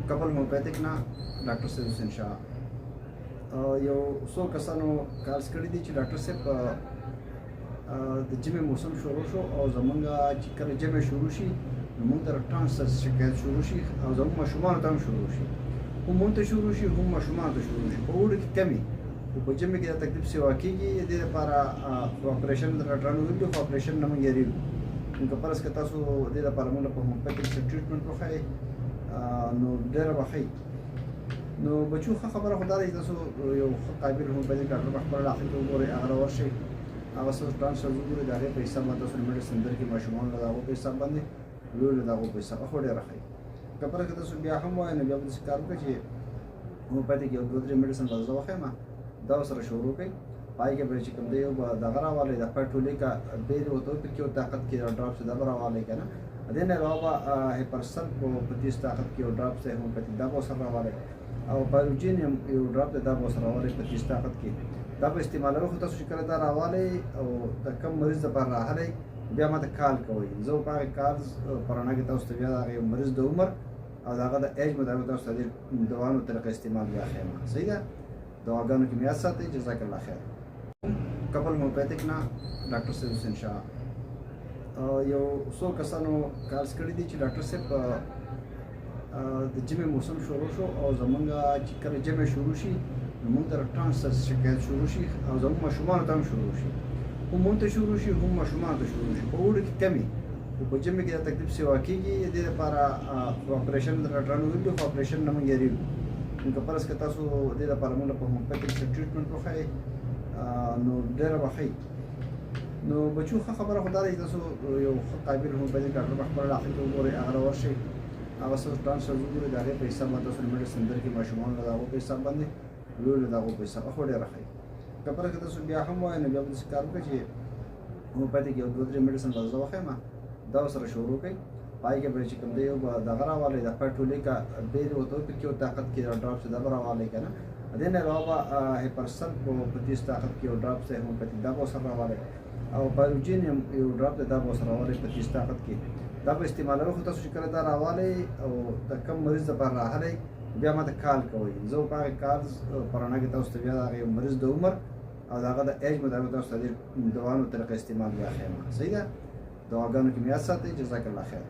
Couple homeopathic ना डॉक्टर सैयद हुसैन शाह यो څو کسانو کارز کړي دي چې ډاکټر صاحب د جمعې موسم شروع شو او زمونږ چې کله جمعې شروع شي نو موږ ته ټرانسفر شکایت شروع شي او زموږ ماشومانو ته هم شروع شي، هم موږ ته شروع شي هم ماشومانو ته شروع شي. په اوړي کې کمې خو په جمعې کې دا تکلیف سیوا کېږي. د دې لپاره اپریشن د ډاکټرانو ویلي خو اپریشن نه موږ یېرېږو. نو که فرض که تاسو د دې لپاره موږ په هومیوپیتیک ټریټمنټ وښایئ نو ډېره به ښه نو بچو ښه خبره خو دا ده چې تاسو یو ښه قابل هومیوپیتیک ډاکټر په خپل علاقه کې وګورئ، هغه ورشئ، هغه څه ټرانسفر وګورئ، د هغې په حساب باندې تاسو میډیسن درکړي ماشومانو له د هغو په حساب باندې، لویو له د هغو په حساب خو ډېره ښه. که فرض که تاسو بیا هم وایئ نو بیا به داسې کار وکړئ چې هومیوپیتیک یو دوه درې میډیسن به زه وښیم، دا ورسره شروع کړئ. پای کې به چې کوم دی یو به دغه راوالی د پټولیکا بیل ورته وکړي یو طاقت کې ډراپس دا به راوالی که نه. د دې نه علاوه به هیپرسل په 30 طاقت کې یو ډراپس دی هومیوپیتیک دا به ورسره راوالی، او پایروجین یو ډراپ دی دا به ورسره راوالی په 30 طاقت کې. دا به استعمالوئ. خو تاسو چې کله دا راوالی او د کم مریض دپاره راغلی بیا ماته کال کوئ. زه په هغې کالز په رڼا کې تاسو ته بیا د هغې مریض د عمر او د هغه د ایج مطابق تاسو ته د دواونو طریقه استعمال بیا ښیم. صحیح ده؟ دواګانو کې مې یاد ساتئ. جزاک الله خیر. کپل هومیوپیتیک نه ډاکټر سید حسین شاه یو څو کسانو کارز کړي دي چې ډاکټر صاحب د جمعې موسم شروع شو او زمونږ چې کله جمعې شروع شي نو موږ ته ټرانسفر شکایت شروع شي او زموږ ماشومانو ته هم شروع شي، هم موږ ته شروع شي هم ماشومانو ته شروع شي. په اوړي کې کمې خو په جمعې کې دا تکلیف سیوا کېږي. د دې لپاره اپریشن د ډاکټرانو ویلي خو اپریشن نه موږ یېرېږو. نو که فرض که تاسو د دې لپاره موږ په هومیوپیتیک ټریټمنټ وښایئ نو ډېره به ښه نو بچو ښه خبره خو دا ده چې تاسو یو ښه قابل هومیوپیتیک ډاکټر په خپل علاقه کې وګورئ، هغه ورشئ، هغه څه ټرانسفر وګورئ، د هغې په حساب باندې تاسو میډیسن درکړي ماشومانو له د هغو په حساب باندې، لویو له د هغو په حساب خو ډېره ښه. که فرض که تاسو بیا هم وایئ نو بیا به داسې کار وکړئ چې هومیوپیتیک یو دوه درې میډیسن به زه وښیم، دا ورسره شروع کړئ. پای کې به چې کوم دی یو به دغه راوالی د پټولیکا بیل ورته وکړي یو طاقت کې ډراپس دا به راوالی که نه. د دې نه علاوه به هیپرسل په 30 طاقت کې یو ډراپس دی هومیوپیتیک دا به ورسره راوالی، او پایروجین یو ډراپ دی دا به ورسره راوالی په 30 طاقت کې. دا به استعمالوئ. خو تاسو چې کله دا راوالی او د کم مریض دپاره راغلی بیا ماته کال کوئ. زه په هغې کالز په رڼا کې تاسو ته بیا د هغې مریض د عمر او د هغه د ایج مطابق تاسو ته د دواونو طریقه استعمال بیا ښیم. صحیح ده؟ دواګانو کې مې یاد ساتئ. جزاک الله خیر.